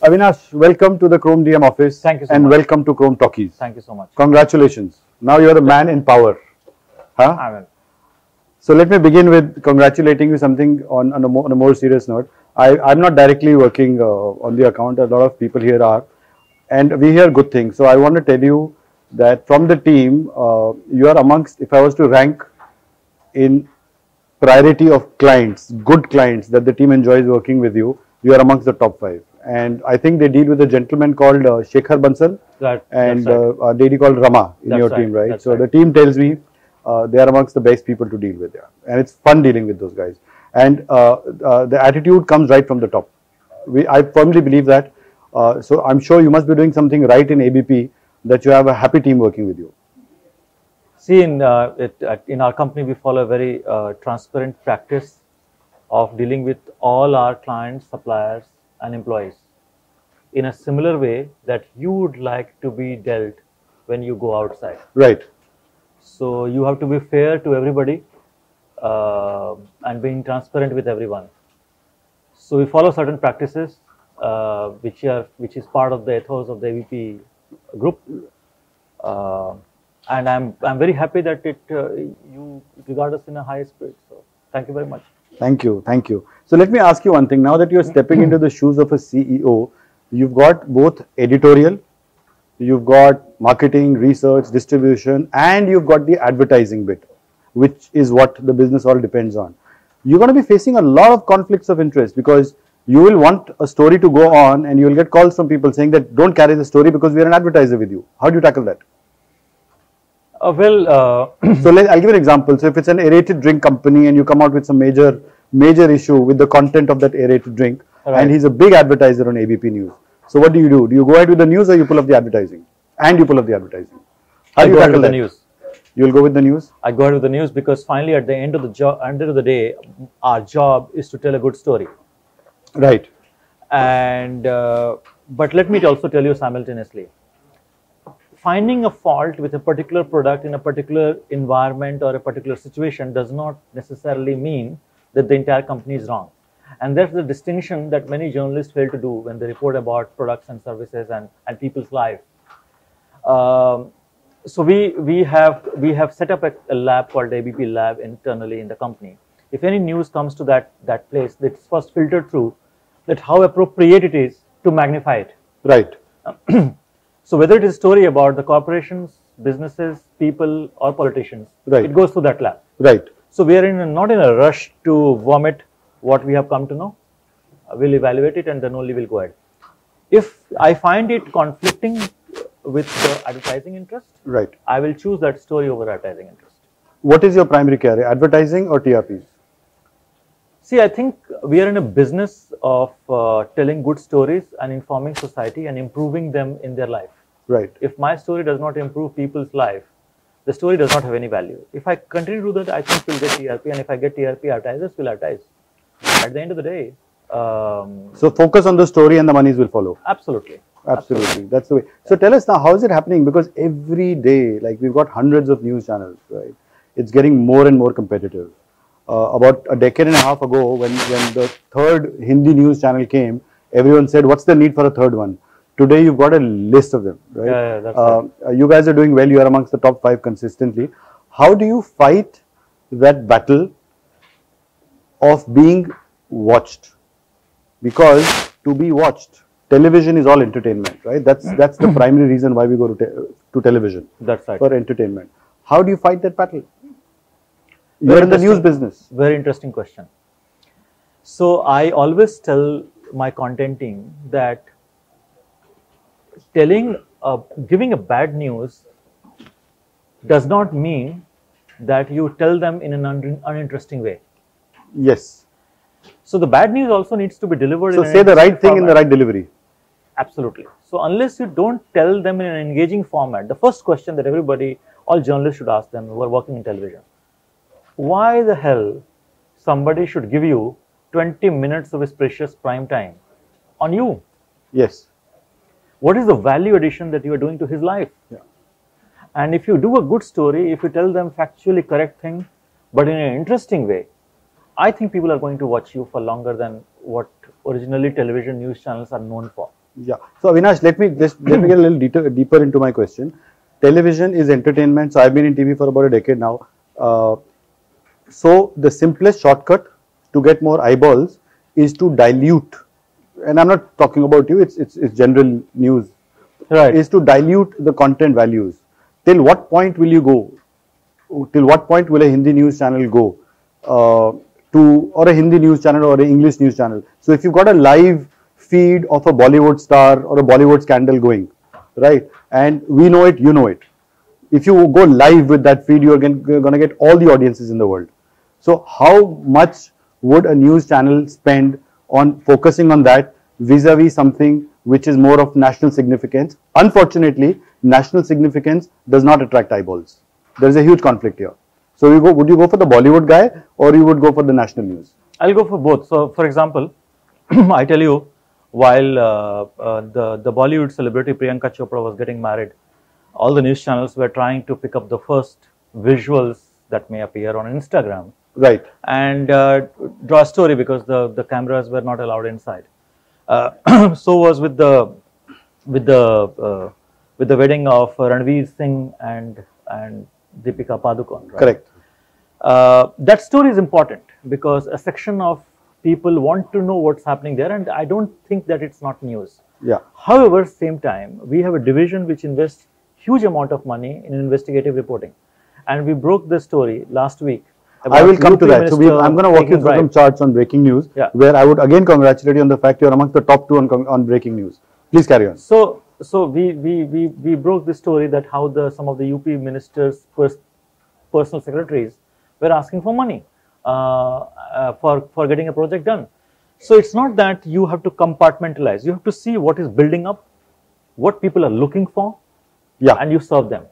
Avinash, welcome to the Chrome DM office. Thank you so and much. welcome to Chrome Talkies. Thank you so much. Congratulations. Now you are the man in power. Huh? I will. So let me begin with congratulating you something on a more serious note. I'm not directly working on the account. A lot of people here are. And we hear good things. So I want to tell you that from the team, you are amongst, if I was to rank in priority of clients, good clients that the team enjoys working with you, you are amongst the top 5. And I think they deal with a gentleman called Shekhar Bansal and a lady called Rama in your team, right? So the team tells me they are amongst the best people to deal with, and it's fun dealing with those guys. And the attitude comes right from the top. I firmly believe that. So I'm sure you must be doing something right in ABP that you have a happy team working with you. See, in our company, we follow a very transparent practice of dealing with all our clients, suppliers, and employees in a similar way that you would like to be dealt when you go outside. Right. So you have to be fair to everybody and being transparent with everyone. So we follow certain practices which is part of the ethos of the ABP group. And I'm very happy that you regard us in a high spirit. So thank you very much. Thank you, thank you. So let me ask you one thing. Now that you're stepping into the shoes of a CEO, you've got both editorial, you've got marketing, research, distribution, and you've got the advertising bit, which is what the business all depends on. You're going to be facing a lot of conflicts of interest because you will want a story to go on and you will get calls from people saying that don't carry the story because we are an advertiser with you. How do you tackle that? So I'll give an example. So if it's an aerated drink company and you come out with some major issue with the content of that aerated drink, and he's a big advertiser on ABP News. So what do? Do you go ahead with the news or you pull up the advertising? And you pull up the advertising. How do you tackle that? News. You'll go with the news? I go ahead with the news because finally at the end of the day, our job is to tell a good story. Right. And but let me also tell you simultaneously, finding a fault with a particular product in a particular environment or a particular situation does not necessarily mean that the entire company is wrong. And that's the distinction that many journalists fail to do when they report about products and services and people's life. So we have set up a lab called ABP Lab internally in the company. If any news comes to that place, it's first filtered through that how appropriate it is to magnify it. Right. So whether it is a story about the corporations, businesses, people, or politicians, it goes through that lab. Right. So we are not in a rush to vomit what we have come to know. We'll evaluate it and then only we'll go ahead. If I find it conflicting with the advertising interest, I will choose that story over advertising interest. What is your primary carrier, advertising or TRPs? See, I think we are in a business of telling good stories and informing society and improving them in their life. Right. If my story does not improve people's life, the story does not have any value. If I continue to do that, I think we'll get TRP, and if I get TRP, advertisers will advertise. At the end of the day, so focus on the story and the monies will follow. Absolutely. Absolutely. That's the way. So tell us now, how is it happening? Because every day, like we've got hundreds of news channels, right? It's getting more and more competitive. About a decade and a half ago, when the third Hindi news channel came, everyone said, what's the need for a third one? Today, you've got a list of them, right? Yeah, that's right. You guys are doing well. You are amongst the top 5 consistently. How do you fight that battle of being watched? Because to be watched, television is all entertainment, right? That's the primary reason why we go to television. That's right. For entertainment. How do you fight that battle? You're in the news business. Very interesting question. So I always tell my content team that giving a bad news does not mean that you tell them in an uninteresting way. Yes. So the bad news also needs to be delivered. So say the right thing in the right delivery. Absolutely. So unless you don't tell them in an engaging format, the first question that all journalists should ask them who are working in television: why the hell somebody should give you 20 minutes of his precious prime time on you? Yes. What is the value addition that you are doing to his life? Yeah. And if you do a good story, if you tell them factually correct thing, but in an interesting way, I think people are going to watch you for longer than what originally television news channels are known for. Yeah. So Avinash, let me get a little deeper into my question. Television is entertainment. So I've been in TV for about a decade now. Uh, so the simplest shortcut to get more eyeballs is to dilute, and I'm not talking about you. It's general news. Right. Is to dilute the content values. Till what point will you go? Till what point will a Hindi news channel go or a Hindi news channel or an English news channel? So if you've got a live feed of a Bollywood star or a Bollywood scandal going, right, and we know it, you know it. If you go live with that feed, you're going to get all the audiences in the world. So how much would a news channel spend on focusing on that vis-a-vis something which is more of national significance? Unfortunately, national significance does not attract eyeballs. There is a huge conflict here. So would you go for the Bollywood guy or you would go for the national news? I'll go for both. So, for example, I tell you, while the Bollywood celebrity Priyanka Chopra was getting married, all the news channels were trying to pick up the first visuals that may appear on Instagram. Right. And draw a story because the cameras were not allowed inside. So was with the wedding of Ranveer Singh and Deepika Padukone. Right? Correct. That story is important because a section of people want to know what's happening there, and I don't think that it's not news. Yeah. However, same time, we have a division which invests huge amount of money in investigative reporting, and we broke the story last week. I will come to that. So I'm going to walk you through some charts on breaking news, where I would again congratulate you on the fact you're amongst the top 2 on breaking news. Please carry on. So we broke the story that how some of the UP ministers' personal secretaries were asking for money for getting a project done. So it's not that you have to compartmentalize. You have to see what is building up, what people are looking for, and you serve them.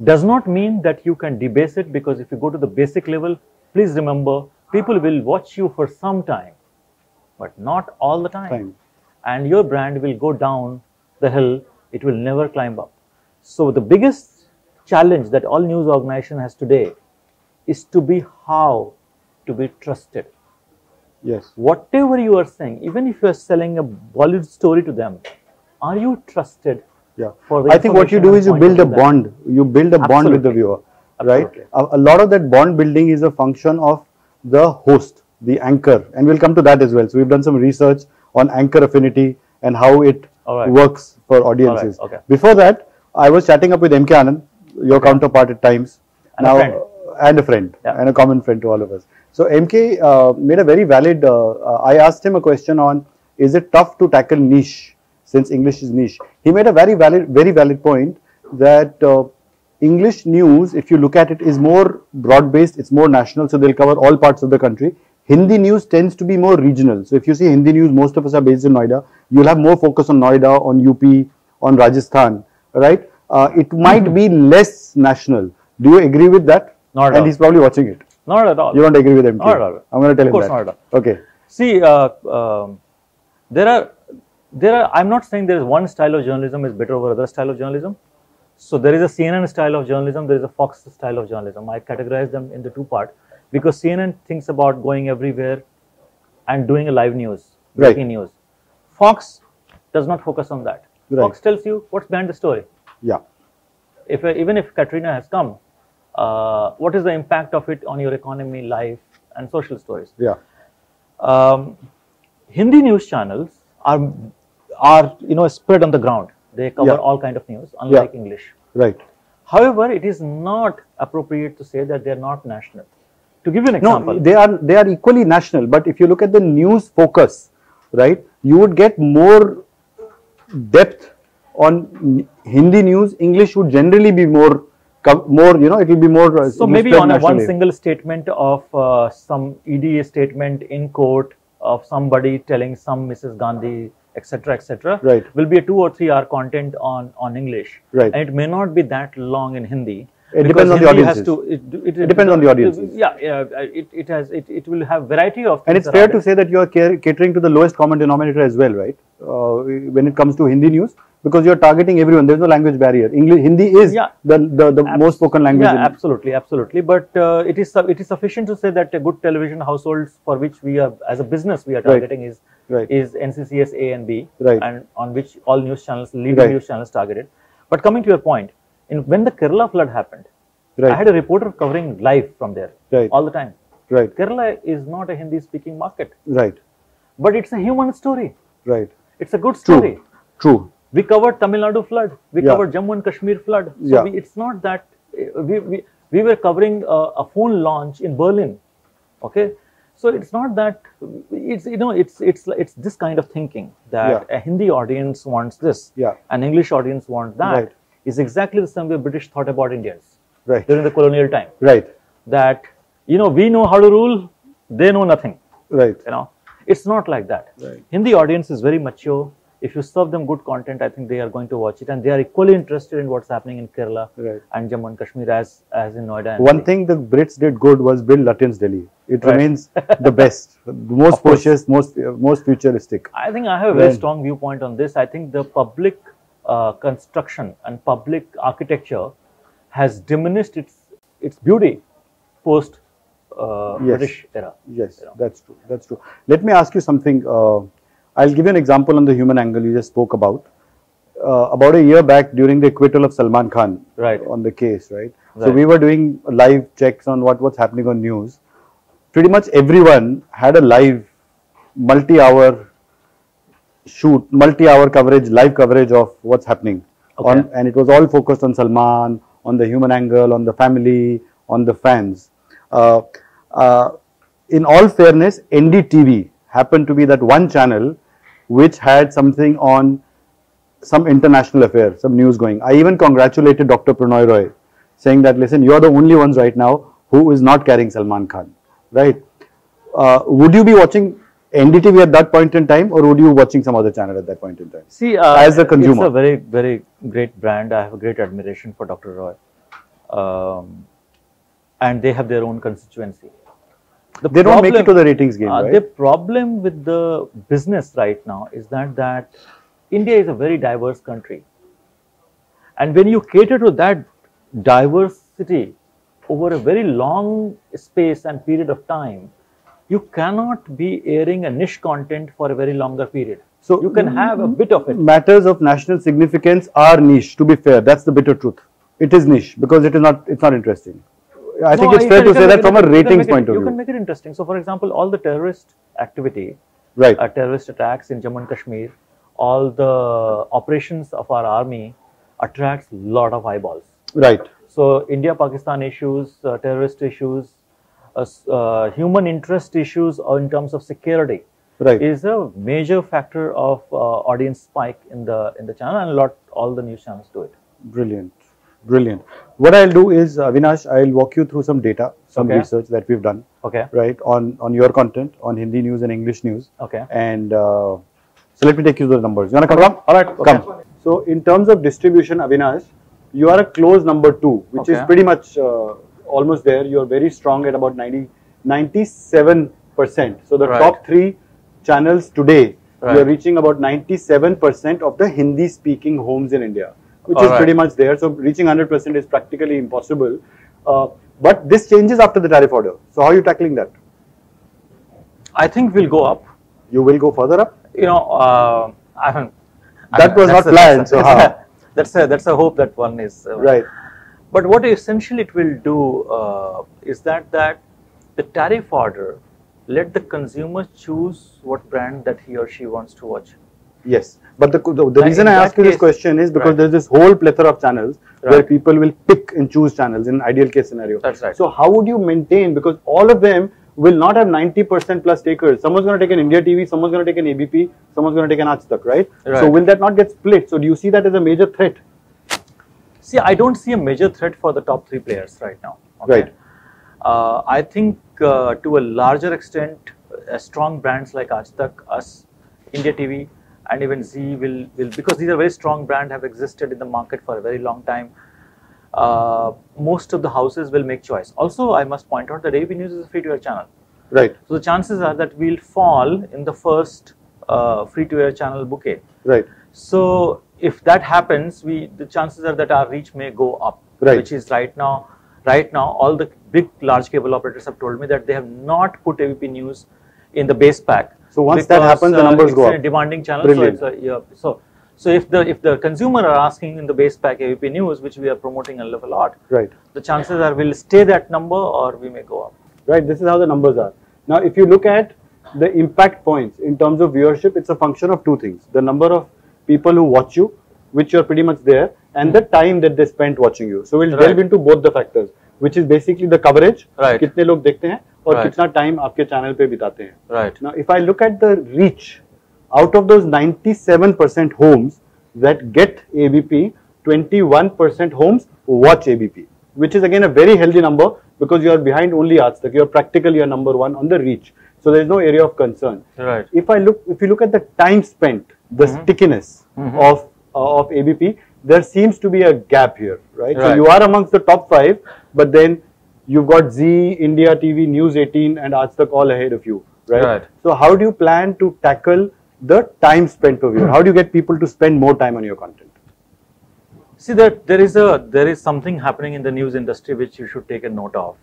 Does not mean that you can debase it, because if you go to the basic level, please remember, people will watch you for some time, but not all the time. And your brand will go down the hill, it will never climb up. So the biggest challenge that all news organization has today is to be trusted. Yes. Whatever you are saying, even if you are selling a Bollywood story to them, are you trusted? Yeah. I think what you do is you build a bond. You build a bond with the viewer, right? A lot of that bond building is a function of the host, the anchor, and we'll come to that as well. So we've done some research on anchor affinity and how it works for audiences. Before that, I was chatting up with MK Anand, your counterpart at Times, and a friend, and a common friend to all of us. So MK made a very valid, I asked him a question on, is it tough to tackle niche, since English is niche? He made a very valid point that English news, if you look at it, is more broad-based, it's more national, so they'll cover all parts of the country. Hindi news tends to be more regional. So if you see Hindi news, most of us are based in Noida, you'll have more focus on Noida, on UP, on Rajasthan, right? It might be less national. Do you agree with that? Not at all. And he's probably watching it. Not at all. You don't agree with him? Not at all. I'm going to tell him that. Of course not at all. Okay. See, there are, I'm not saying there is one style of journalism is better over other style of journalism. So there is a CNN style of journalism, there is a Fox style of journalism. I categorize them in the two parts because CNN thinks about going everywhere and doing a live news, breaking news. Fox does not focus on that. Fox tells you what's behind the story. Yeah. Even if Katrina has come, what is the impact of it on your economy, life, and social stories? Yeah. Hindi news channels are spread on the ground. They cover all kind of news, unlike English. Right. However, it is not appropriate to say that they are not national. To give you an example, no, they are equally national. But if you look at the news focus, right, you would get more depth on Hindi news. English would generally be more. It will be more. So maybe on one single statement of some EDA statement in court of somebody telling some Mrs. Gandhi, etc., will be a 2 or 3 hour content on English, and it may not be that long in Hindi. It depends on the audiences. It depends on the audiences. It will have variety of. And it's fair to say that you are catering to the lowest common denominator as well, right? When it comes to Hindi news, because you are targeting everyone. There is no language barrier. Hindi is the most spoken language. Yeah, absolutely. But it is sufficient to say that a good television households for which we are, as a business, we are targeting is is NCCS A and B, Right. and on which all news channels, leading Right. news channels targeted. But coming to your point, when the Kerala flood happened, Right. I had a reporter covering live from there Right. all the time. Right. Kerala is not a Hindi-speaking market, Right. but it's a human story. Right. It's a good True. story. True. We covered Tamil Nadu flood. We Yeah. covered Jammu and Kashmir flood. So Yeah. it's not that we were covering a phone launch in Berlin. Okay, so it's not that it's this kind of thinking that Yeah. a Hindi audience wants this, Yeah. an English audience wants that. Right. Is exactly the same way British thought about Indians Right. during the colonial time. Right. That we know how to rule, they know nothing. Right. It's not like that. Right. Hindi audience is very mature. If you serve them good content, I think they are going to watch it, and they are equally interested in what's happening in Kerala Right. and Jammu and Kashmir as in Noida. And One Delhi. thing the Brits did good was build Lutyens Delhi. It Right. remains the best, most Of course. spacious, most futuristic. I think I have a very Right. strong viewpoint on this. I think the public construction and public architecture has diminished its beauty post Yes. British era. Yes, that's true. That's true. Let me ask you something. I'll give you an example on the human angle you just spoke about. About a year back, during the acquittal of Salman Khan Right. on the case, right? So Right. we were doing live checks on what's happening on news. Pretty much everyone had a live, multi-hour shoot, multi-hour coverage, live coverage of what's happening. Okay. And it was all focused on Salman, on the human angle, on the family, on the fans. In all fairness, NDTV happened to be that one channel which had something on some international affair, some news going. I even congratulated Dr. Prannoy Roy, saying that, listen, you are the only ones right now who is not carrying Salman Khan, right? Would you be watching NDTV at that point in time, or would you be watching some other channel at that point in time? See, as a consumer, it's a very, very great brand. I have a great admiration for Dr. Roy, and they have their own constituency. They don't make it to the ratings game, right? The problem with the business right now is that India is a very diverse country, and when you cater to that diversity over a very long space and period of time, you cannot be airing a niche content for a very longer period. So you can have a bit of it. Matters of national significance are niche. To be fair, that's the bitter truth. It is niche because it's not interesting. I think it's fair to say that from a ratings point of view. You can make it interesting. So, for example, all the terrorist activity, right? Terrorist attacks in Jammu and Kashmir, all the operations of our army attracts a lot of eyeballs. Right. So, India-Pakistan issues, terrorist issues, human interest issues in terms of security, right, is a major factor of audience spike in the channel, and all the news channels do it. Brilliant. Brilliant. What I'll do is, Avinash, I'll walk you through some data, some Okay. research that we've done, Okay. right, on your content, on Hindi news and English news. Okay. And so let me take you through the numbers. You want to come? All right. Okay. Come. So in terms of distribution, Avinash, you are a close number 2, which is Okay. pretty much almost there. You are very strong at about 97%. So the Right. top 3 channels today, Right. you are reaching about 97% of the Hindi-speaking homes in India, which All is right. pretty much there. So reaching 100% is practically impossible. But this changes after the tariff order. So how are you tackling that? I think we'll go up. You will go further up? I mean, That was not planned, so how? That's a hope that one is Right. But what essentially it will do is that the tariff order let the consumer choose what brand that he or she wants to watch. Yes, but the reason in I that ask you this case- question is because Right. there's this whole plethora of channels where Right. people will pick and choose channels in ideal case scenario. That's right. So how would you maintain, because all of them will not have 90% plus takers. Someone's going to take an India TV, someone's going to take an ABP, someone's going to take an Aaj Tak, right? So Right. will that not get split? So do you see that as a major threat? See, I don't see a major threat for the top 3 players right now. Right. I think to a larger extent, strong brands like Aaj Tak, us, India TV, and even Z will because these are very strong brands, have existed in the market for a very long time. Most of the houses will make choice. Also, I must point out that ABP News is a free-to-air channel. Right. So the chances are that we'll fall in the first free-to-air channel bouquet. Right. So if that happens, the chances are that our reach may go up. Right. Which is right now, all the large cable operators have told me that they have not put ABP News in the base pack So once that happens, the numbers go up. It's a demanding channel. Brilliant. So, it's so if the consumer are asking in the base pack ABP News, which we are promoting a lot, right, the chances are we'll stay that number or we may go up. Right. This is how the numbers are. Now, if you look at the impact points in terms of viewership, it's a function of two things: the number of people who watch you, which you're pretty much there, and the time that they spent watching you. So we'll delve into both the factors, which is basically the coverage, कितने लोग देखते हैं और कितना time आपके channel पे बिताते हैं. Right. Now, if I look at the reach, out of those 97% homes that get ABP, 21% homes watch ABP, which is again a very healthy number because you are behind only Aaj Tak. You are practically a number one on the reach. So there is no area of concern. Right. If you look at the time spent, the stickiness of ABP, there seems to be a gap here, right? So you are amongst the top 5, but then you've got Z, India TV, News 18 and Aaj Tak all ahead of you, right? So how do you plan to tackle the time spent per viewer? How do you get people to spend more time on your content? See that there is something happening in the news industry which you should take a note of,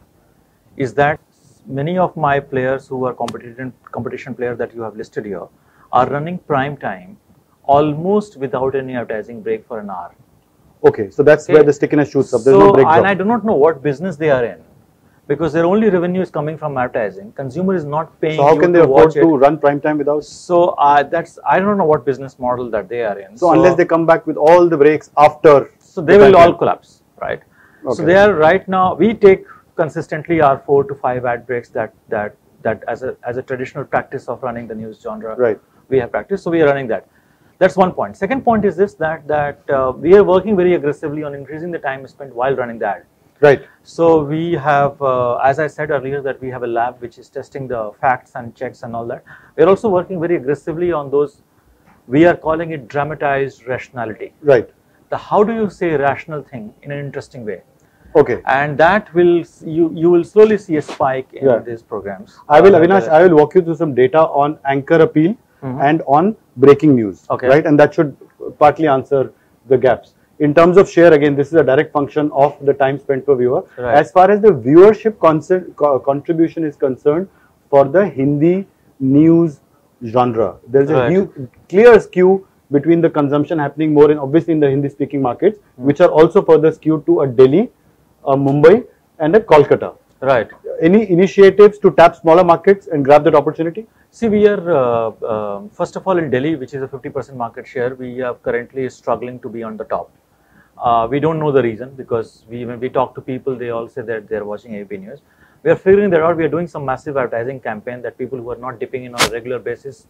is that many of my players who are competition players that you have listed here are running prime time almost without any advertising break for an hour. Okay, so that's where the stickiness shoots up. There's no break. And I do not know what business they are in, because their only revenue is coming from advertising. Consumer is not paying. So how can they afford to run prime time without? So I don't know what business model that they are in. So unless they come back with all the breaks after, so they will all collapse, right? Okay. So they are right now. We take consistently our 4 to 5 ad breaks that as a traditional practice of running the news genre. Right. We have practiced, so we are running that. That's one point. Second point is this, that we are working very aggressively on increasing the time spent while running the ad. Right. So we have, as I said earlier, that we have a lab which is testing the facts and checks and all that. We are also working very aggressively on those. We are calling it dramatized rationality. Right. How do you say a rational thing in an interesting way? Okay. And that will, you will slowly see a spike in these programs. Avinash, I will walk you through some data on anchor appeal and on breaking news. Okay. Right. And that should partly answer the gaps. In terms of share, again, this is a direct function of the time spent per viewer. Right. As far as the viewership contribution is concerned, for the Hindi news genre, there is a clear skew between the consumption happening more obviously in the Hindi speaking markets, which are also further skewed to a Delhi, a Mumbai and a Kolkata. Right. Any initiatives to tap smaller markets and grab that opportunity? See, we are, first of all, in Delhi, which is a 50% market share, we are currently struggling to be on the top. We don't know the reason, because when we talk to people, they all say that they are watching ABP News. We are figuring that out. We are doing some massive advertising campaign that people who are not dipping in on a regular basis,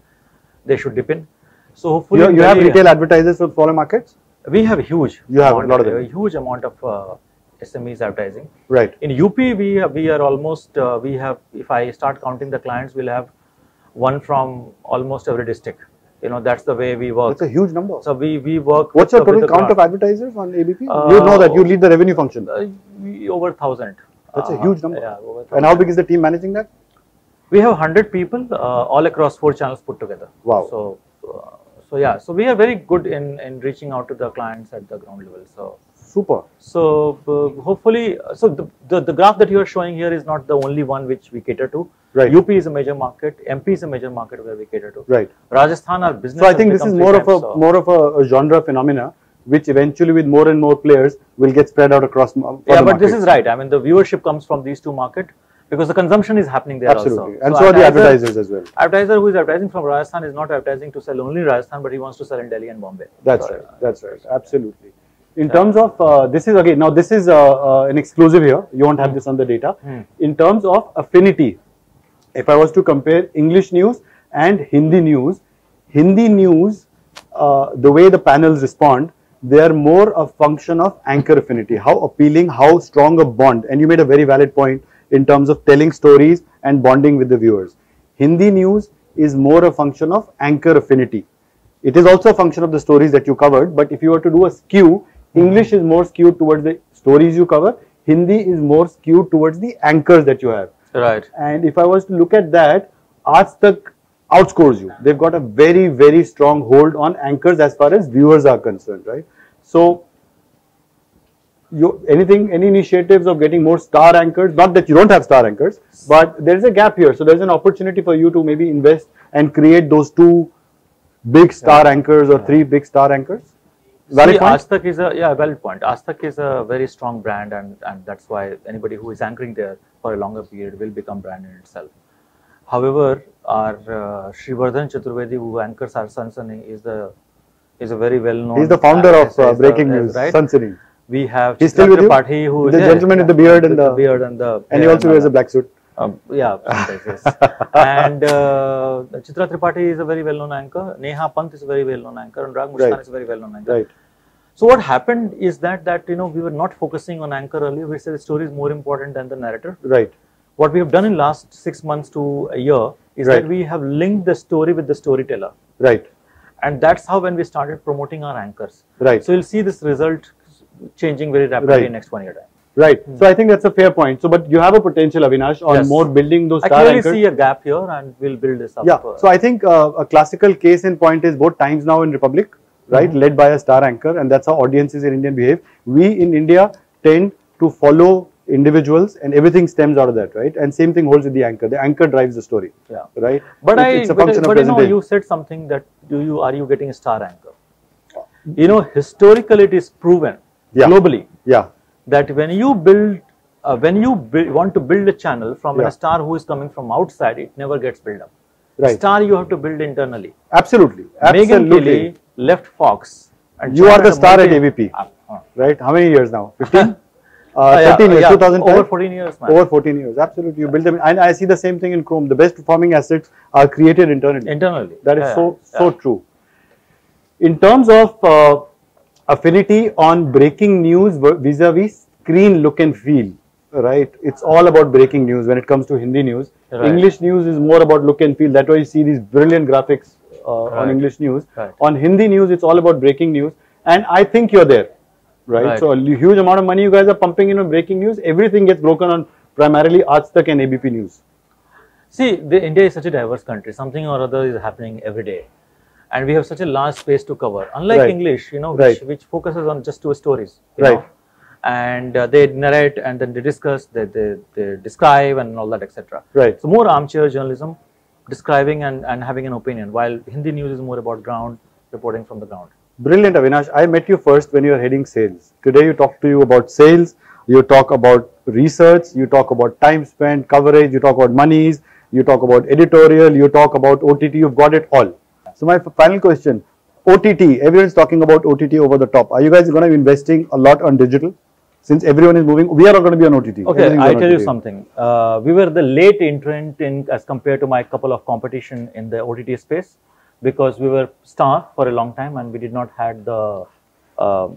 they should dip in. So hopefully, you have retail advertisers for smaller markets? We have huge. You have a lot of them. A huge amount of SMEs advertising. Right. In UP, we are almost, if I start counting the clients, we'll have one from almost every district. You know, that's the way we work. That's a huge number. So we work. What's your total count of advertisers on ABP? You know that you lead the revenue function. Over 1,000. That's a huge number. Yeah, over 1,000. And how big is the team managing that? We have 100 people all across 4 channels put together. Wow. So we are very good in reaching out to the clients at the ground level. So super. So hopefully, so the graph that you are showing here is not the only one which we cater to. Right. UP is a major market. MP is a major market where we cater to. Right. Rajasthan, our business. So I think this is more of a genre phenomena, which eventually, with more and more players, will get spread out across. Yeah, but this is right. I mean, the viewership comes from these 2 markets, because the consumption is happening there. Absolutely. Also. And so are the advertisers as well. Advertiser who is advertising from Rajasthan is not advertising to sell only Rajasthan, but he wants to sell in Delhi and Bombay. That's right. That's right. Absolutely. In terms of this is again, now this is an exclusive here. You won't have this on the data. In terms of affinity, if I was to compare English news and Hindi news, the way the panels respond, they are more a function of anchor affinity. How appealing, how strong a bond. And you made a very valid point in terms of telling stories and bonding with the viewers. Hindi news is more a function of anchor affinity. It is also a function of the stories that you covered, but if you were to do a skew, English is more skewed towards the stories you cover, Hindi is more skewed towards the anchors that you have. Right. And if I was to look at that, Aaj Tak outscores you. They've got a very, very strong hold on anchors as far as viewers are concerned, right? So, any initiatives of getting more star anchors? Not that you don't have star anchors, but there is a gap here. So there's an opportunity for you to maybe invest and create those 2 big star anchors or 3 big star anchors. Valid point? Aaj Tak is a valid point. Aaj Tak is a very strong brand, and that's why anybody who is anchoring there for a longer period will become brand in itself. However, our Srivardhan Chaturvedi, who anchors our Sansani, is a very well known. He's the founder of Breaking News, right? Sansani. We have He's still with you? Tripathi, who the gentleman with the beard and and he also wears a black suit. Yeah, yes. And Chitra Tripathi is a very well-known anchor. Neha Pant is a very well-known anchor, and Rag Muskan is a very well-known anchor. Right. So what happened is that we were not focusing on anchor earlier. We said the story is more important than the narrator. Right. What we have done in last 6 months to a year is that we have linked the story with the storyteller. Right. And that's how when we started promoting our anchors. Right. So you'll see this result changing very rapidly in next 1 year time. Right. So I think that's a fair point. So, but you have a potential, Avinash, on more building those star anchors. I clearly see a gap here, and we'll build this up. Yeah. So I think a classical case in point is both Times Now and Republic, right, led by a star anchor, and that's how audiences in India behave. We in India tend to follow individuals, and everything stems out of that, right? And same thing holds with the anchor. The anchor drives the story. Yeah. Right. But it's a function of you said something that are you getting a star anchor? Historically it is proven globally. Yeah. That when you build, want to build a channel from a star who is coming from outside, it never gets built up. Right. Star you have to build internally. Absolutely. Megan Kelly left Fox. And you are the star at ABP. Right? How many years now? 15? 13 years, 2005? Over 14 years, man. Over 14 years, absolutely. You build them, and I see the same thing in Chrome. The best performing assets are created internally. That is so true. In terms of affinity on breaking news vis-a-vis screen look and feel, right? It's all about breaking news when it comes to Hindi news. English news is more about look and feel. That's why you see these brilliant graphics on English news. On Hindi news, it's all about breaking news, and I think you're there. Right. So a huge amount of money you guys are pumping in on breaking news. Everything gets broken on primarily Aaj Tak and ABP News. See, India is such a diverse country. Something or other is happening every day, and we have such a large space to cover. Unlike English, which focuses on just 2 stories. Know? And they narrate and then they discuss, they describe and all that, etc. Right. So more armchair journalism, describing and having an opinion. While Hindi news is more about ground reporting from the ground. Brilliant, Avinash. I met you first when you were heading sales. Today you talk to you about sales, you talk about research, you talk about time spent, coverage, you talk about monies, you talk about editorial, you talk about OTT, you've got it all. So my final question, OTT, everyone's talking about OTT over the top. Are you guys going to be investing a lot on digital? Since everyone is moving, we are not going to be on OTT. Okay, I'll tell you something. We were the late entrant as compared to my couple of competition in the OTT space. Because we were star for a long time and we did not had the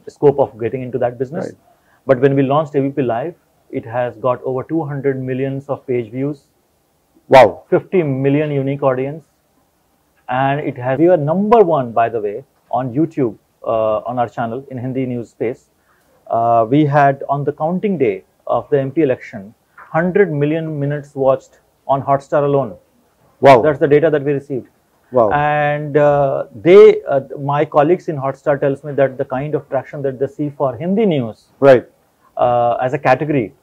scope of getting into that business. Right. But when we launched ABP Live, it has got over 200 millions of page views. Wow. 50 million unique audience. And we were #1, by the way, on YouTube on our channel in Hindi news space. We had on the counting day of the MP election, 100 million minutes watched on Hotstar alone. Wow. That's the data that we received. Wow. And my colleagues in Hotstar tells me that the kind of traction that they see for Hindi news as a category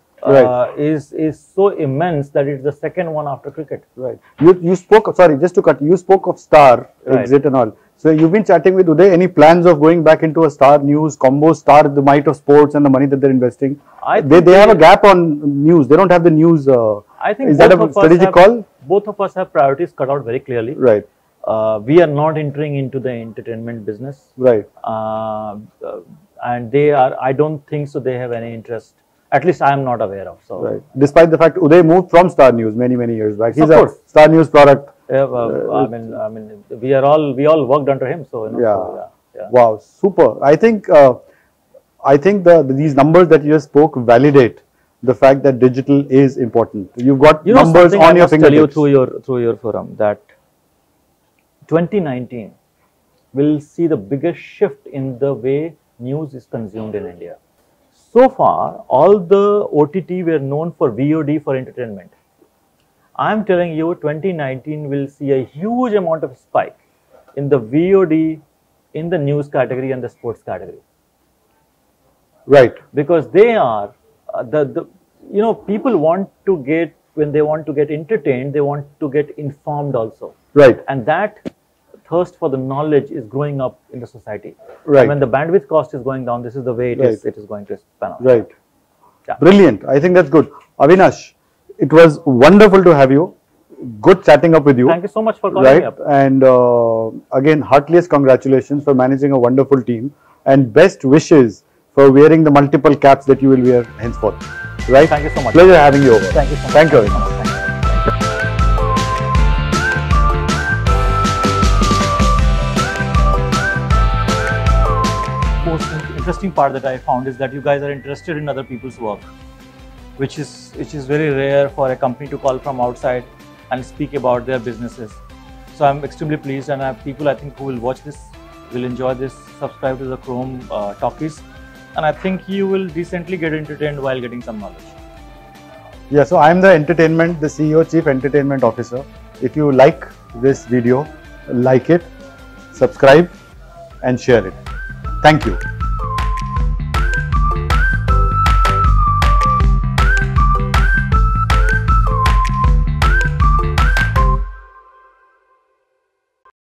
is so immense that it's the second one after cricket. Right. You spoke, sorry, just to cut, you spoke of Star exit and all. So you've been chatting with Uday, any plans of going back into a Star news combo, Star, the might of sports and the money that they're investing? They have a gap on news. They don't have the news. I think is that a strategic call? Both of us have priorities cut out very clearly. Right. We are not entering into the entertainment business. Right. And I don't think so they have any interest. At least I am not aware of. So. Right. Despite the fact Uday moved from Star News many years back. He's a Star News product. Yeah, I mean, we all worked under him. So, yeah. Wow, super. I think these numbers that you just spoke validate the fact that digital is important. You've got numbers on your fingertips. Tell you through your forum that 2019 will see the biggest shift in the way news is consumed in India. So far, all the OTT were known for VOD for entertainment. I am telling you, 2019 will see a huge amount of spike in the VOD, in the news category and the sports category. Right. Because they are people want to get, when they want to get entertained, they want to get informed also. Right. And that thirst for the knowledge is growing up in the society. Right. And when the bandwidth cost is going down, this is the way it is. Right. It is going to span out. Right. Yeah. Brilliant. I think that's good. Avinash, it was wonderful to have you. Good chatting up with you. Thank you so much for calling me up. And again, heartiest congratulations for managing a wonderful team, and best wishes for wearing the multiple caps that you will wear henceforth. Right? Thank you so much. Pleasure having you over. Thank you so much. Thank you. Thank you so much. Most interesting part that I found is that you guys are interested in other people's work, which is very rare for a company to call from outside and speak about their businesses. So I'm extremely pleased, and I have people, I think, who will watch this, will enjoy this, subscribe to the Chrome Talkies, and I think you will decently get entertained while getting some knowledge. Yeah, so I'm the CEO, Chief Entertainment Officer. If you like this video, like it, subscribe and share it. Thank you.